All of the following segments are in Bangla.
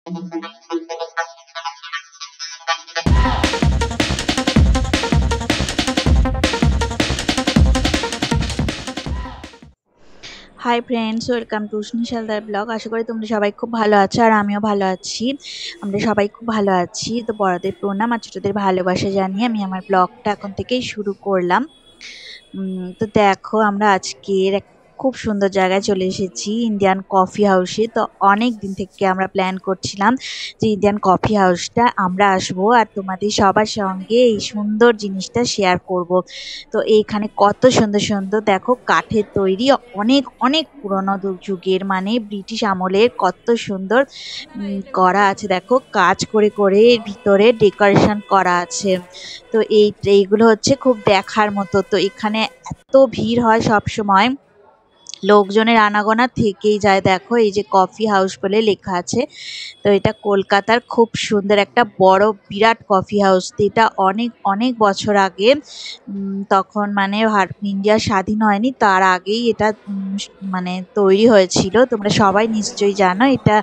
High friends, welcome to Snish Haldar blog. আশা করি তোমরা সবাই খুব ভালো আছো আর আমিও ভালো আছি। আমরা সবাই খুব ভালো আছি। তো বড়দের প্রণাম আর ছোটদের ভালোবাসা জানিয়ে আমি আমার ব্লগটা এখন থেকেই শুরু করলাম। তো দেখো, আমরা আজকের খুব সুন্দর জায়গায় চলে এসেছি, ইন্ডিয়ান কফি হাউসে। তো অনেক দিন থেকে আমরা প্ল্যান করছিলাম যে ইন্ডিয়ান কফি হাউসটা আমরা আসবো আর তোমাদের সবার সঙ্গে এই সুন্দর জিনিসটা শেয়ার করব। তো এইখানে কত সুন্দর সুন্দর দেখো কাঠের তৈরি, অনেক অনেক পুরোনো যুগের, মানে ব্রিটিশ আমলের কত সুন্দর করা আছে। দেখো কাজ করে করে এর ভিতরে ডেকোরেশন করা আছে। তো এইগুলো হচ্ছে খুব দেখার মতো। তো এখানে এত ভিড় হয় সব সময়, লোকজনের আনাগোনা থেকেই যায়। দেখো এই যে কফি হাউস বলে লেখা আছে। তো এটা কলকাতার খুব সুন্দর একটা বড় বিরাট কফি হাউস। তো এটা অনেক অনেক বছর আগে, তখন মানে ইন্ডিয়া স্বাধীন হয়নি তার আগেই এটা মানে তৈরি হয়েছিল। তোমরা সবাই নিশ্চয়ই জানো, এটা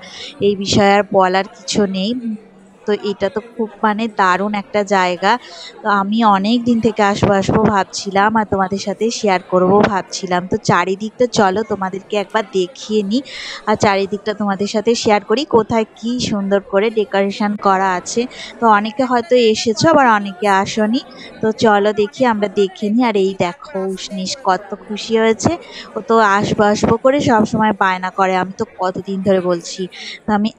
এই বিষয়ে আর বলার কিছু নেই। তো এটা তো খুব মানে দারুণ একটা জায়গা। তো আমি অনেক দিন থেকে আসবো আসবো ভাবছিলাম আর তোমাদের সাথে শেয়ার করব ভাবছিলাম। তো চারিদিকটা চলো তোমাদেরকে একবার দেখিয়ে নিই আর চারিদিকটা তোমাদের সাথে শেয়ার করি, কোথায় কি সুন্দর করে ডেকোরেশন করা আছে। তো অনেকে হয়তো এসেছো, আবার অনেকে আসনি। তো চলো দেখি, আমরা দেখে নিই। আর এই দেখো উষ্ণিস কত খুশি হয়েছে। ও তো আসবো আসবো করে সব সময় বায়না করে, আমি তো কতদিন ধরে বলছি। তো আমি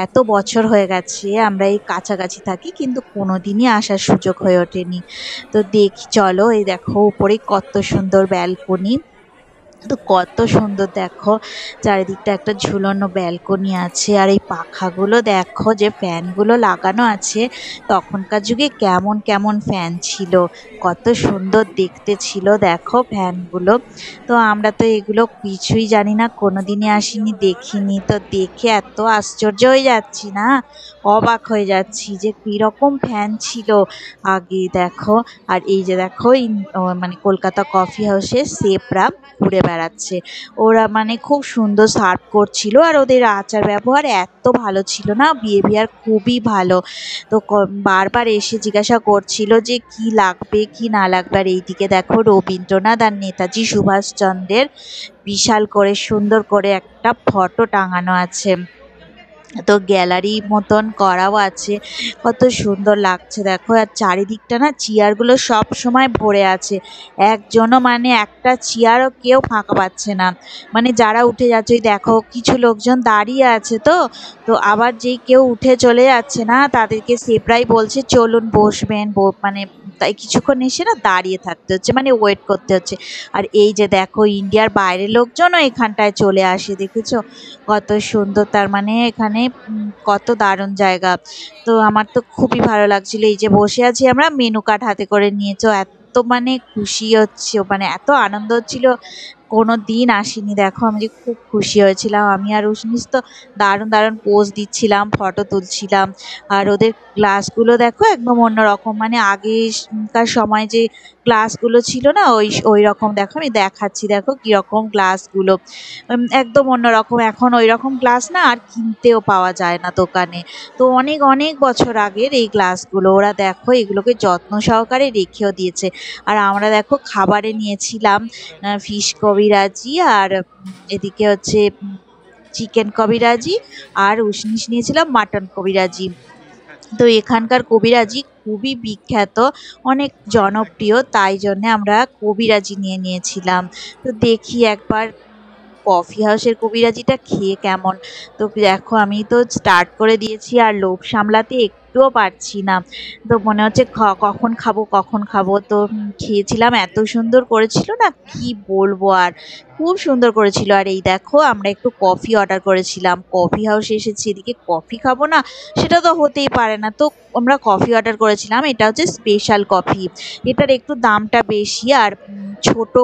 এত বছর হয়ে গেছে আমরা এই কাছাকাছি থাকি, কিন্তু কোনোদিনই আসার সুযোগ হয়ে ওঠেনি। তো দেখি চলো, এই দেখো উপরে কত সুন্দর ব্যালকনি। তো কত সুন্দর দেখো, চারিদিকটা একটা ঝুলনো ব্যালকনি আছে। আর এই পাখাগুলো দেখো, যে ফ্যানগুলো লাগানো আছে, তখনকার যুগে কেমন কেমন ফ্যান ছিল, কত সুন্দর দেখতে ছিল দেখো ফ্যানগুলো। তো আমরা তো এগুলো কিছুই জানি না, কোনোদিনই আসিনি, দেখিনি। তো দেখে এত আশ্চর্য হয়ে যাচ্ছি না, অবাক হয়ে যাচ্ছি যে কিরকম ফ্যান ছিল আগে। দেখো, আর এই যে দেখো মানে কলকাতা কফি হাউসের শেফরা ঘুরে বেড়াচ্ছে। ওরা মানে খুব সুন্দর সার্ভ করছিল আর ওদের আচার ব্যবহার এত ভালো ছিল না, বিহেভিয়ার খুবই ভালো। তো বারবার এসে জিজ্ঞাসা করছিল যে কি লাগবে কি না লাগবে। আর এইদিকে দেখো রবীন্দ্রনাথ আর নেতাজি সুভাষচন্দ্রের বিশাল করে সুন্দর করে একটা ফটো টাঙানো আছে। তো গ্যালারি মতন করাও আছে, কত সুন্দর লাগছে দেখো। আর চারিদিকটা না চেয়ারগুলো সব সময় ভরে আছে, একজনও মানে একটা চেয়ারও কেউ ফাঁকা পাচ্ছে না। মানে যারা উঠে যাচ্ছে, ওই দেখো কিছু লোকজন দাঁড়িয়ে আছে। তো তো আবার যেই কেউ উঠে চলে যাচ্ছে না, তাদেরকে সেপরাই বলছে চলুন বসবেন, মানে তাই কিছুক্ষণ এসে না দাঁড়িয়ে থাকতে হচ্ছে, মানে ওয়েট করতে হচ্ছে। আর এই যে দেখো ইন্ডিয়ার বাইরের লোকজনও এখানটায় চলে আসে, দেখেছো কত সুন্দর। তার মানে এখানে কত দারুণ জায়গা। তো আমার তো খুবই ভালো লাগছিল, এই যে বসে আছি আমরা, মেনু কার্ড হাতে করে নিয়েছো, এত মানে খুশি হচ্ছে, মানে এত আনন্দ হচ্ছিল, কোনো দিন আসিনি। দেখো আমি যে খুব খুশি হয়েছিলাম, আমি আর উসনিস তো দারুণ দারুণ পোজ দিচ্ছিলাম, ফটো তুলছিলাম। আর ওদের গ্লাসগুলো দেখো একদম অন্যরকম, মানে আগেকার সময় যে গ্লাসগুলো ছিল না, ওই রকম দেখো, আমি দেখাচ্ছি দেখো কিরকম গ্লাসগুলো, একদম অন্যরকম। এখন ওই রকম গ্লাস না আর কিনতেও পাওয়া যায় না দোকানে। তো অনেক অনেক বছর আগের এই গ্লাসগুলো, ওরা দেখো এগুলোকে যত্ন সহকারে রেখেও দিয়েছে। আর আমরা দেখো খাবারে নিয়েছিলাম ফিশ কবিরাজি, আর এদিকে হচ্ছে চিকেন কবিরাজি, আর উসনিস নিয়েছিলাম মাটন কবিরাজি। তো এখানকার কবিরাজি খুবই বিখ্যাত, অনেক জনপ্রিয়, তাই জন্য আমরা কবিরাজি নিয়েছিলাম। তো দেখি একবার কফি হাউসের কবিরাজিটা খেয়ে কেমন। তো দেখো আমি তো স্টার্ট করে দিয়েছি আর লোভ সামলাতে একটুও পারছি না। তো মনে হচ্ছে কখন খাবো কখন খাবো। তো খেয়েছিলাম, এত সুন্দর করেছিল না কি বলবো আর, খুব সুন্দর করেছিল। আর এই দেখো আমরা একটু কফি অর্ডার করেছিলাম, কফি হাউসে এসেছি, এদিকে কফি খাবো না সেটা তো হতেই পারে না। তো আমরা কফি অর্ডার করেছিলাম, এটা হচ্ছে স্পেশাল কফি, এটার একটু দামটা বেশি। আর ছোট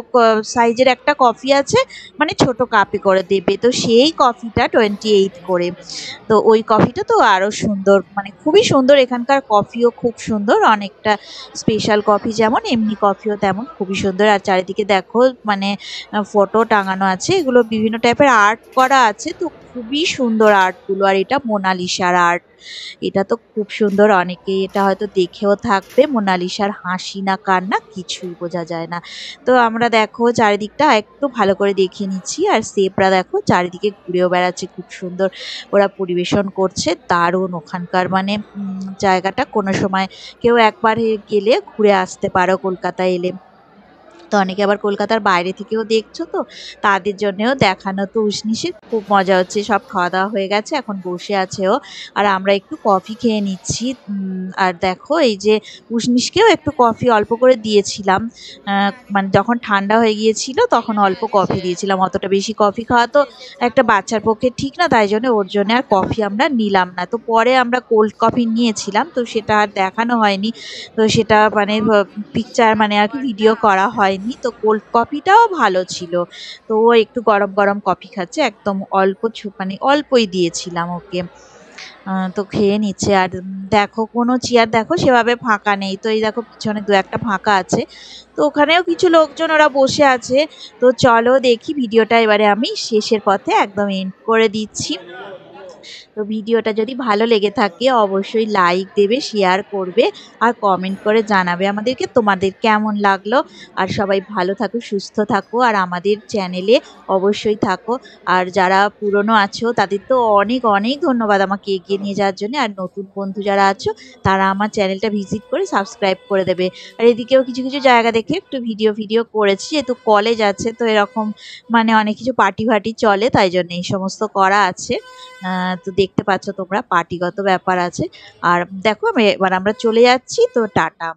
সাইজের একটা কফি আছে, মানে ছোট কাপে করে দেবে। তো সেই কফিটা 28 করে। তো ওই কফিটা তো আরো সুন্দর, মানে খুবই সুন্দর। এখানকার কফিও খুব সুন্দর, অনেকটা স্পেশাল কফি যেমন, এমনি কফিও তেমন খুবই সুন্দর। আর চারিদিকে দেখো মানে ফটো টাঙানো আছে, এগুলো বিভিন্ন টাইপের আর্ট করা আছে। তো খুবই সুন্দর আর্টগুলো। আর এটা মোনালিসার আর্ট। এটা তো খুব সুন্দর, অনেকেই এটা হয়তো দেখেও থাকবে। মোনালিসার হাসি না কান্না কিছুই বোঝা যায় না। তো আমরা দেখো চারিদিকটা একটু ভালো করে দেখিয়ে নিচ্ছি। আর সেপরা দেখো চারিদিকে ঘুরেও বেড়াচ্ছে, খুব সুন্দর ওরা পরিবেশন করছে। দারুণ ওখানকার মানে জায়গাটা কোনো সময় কেউ একবার গেলে ঘুরে আসতে পারো কলকাতায় এলে। তো অনেকে আবার কলকাতার বাইরে থেকেও দেখছো, তো তাদের জন্যেও দেখানো। তো উশনিশের খুব মজা হচ্ছে, সব খাওয়া দাওয়া হয়ে গেছে, এখন বসে আছে ও। আর আমরা একটু কফি খেয়ে নিচ্ছি। আর দেখো এই যে উশনিশকেও একটু কফি অল্প করে দিয়েছিলাম। মানে যখন ঠান্ডা হয়ে গিয়েছিল তখন অল্প কফি দিয়েছিলাম, অতটা বেশি কফি খাওয়া তো একটা বাচ্চার পক্ষে ঠিক না, তাই জন্য ওর জন্য আর কফি আমরা নিলাম না। তো পরে আমরা কোল্ড কফি নিয়েছিলাম, তো সেটা আর দেখানো হয়নি। তো সেটা মানে পিকচার মানে আর কি ভিডিও করা হয়নি। তো কোল্ড কফিটাও ভালো ছিল। তো ও একটু গরম গরম কফি খাচ্ছে, একদম অল্প মানে অল্পই দিয়েছিলাম ওকে। তো খেয়ে নিচ্ছে। আর দেখো কোনো চেয়ার দেখো সেভাবে ফাঁকা নেই। তো এই দেখো পিছনে দু একটা ফাঁকা আছে, তো ওখানেও কিছু লোকজন ওরা বসে আছে। তো চলো দেখি ভিডিওটা এবারে আমি শেষের পথে একদম এন্ড করে দিচ্ছি। তো ভিডিওটা যদি ভালো লেগে থাকে অবশ্যই লাইক দেবে, শেয়ার করবে আর কমেন্ট করে জানাবে আমাদেরকে তোমাদের কেমন লাগলো। আর সবাই ভালো থাকো, সুস্থ থাকো, আর আমাদের চ্যানেলে অবশ্যই থাকো। আর যারা পুরনো আছো তাদের তো অনেক অনেক ধন্যবাদ আমাকে এগিয়ে নিয়ে যাওয়ার জন্য। আর নতুন বন্ধু যারা আছো তারা আমার চ্যানেলটা ভিজিট করে সাবস্ক্রাইব করে দেবে। আর এদিকেও কিছু কিছু জায়গা দেখে একটু ভিডিও করেছি, যেহেতু কলেজ আছে তো এরকম মানে অনেক কিছু পার্টি ফার্টি চলে, তাই জন্য এই সমস্ত করা আছে। তো দেখতে পাচ্ছ তোমরা পার্টিগত ব্যাপার আছে। আর দেখো এবার আমরা চলে যাচ্ছি, তো টাটা।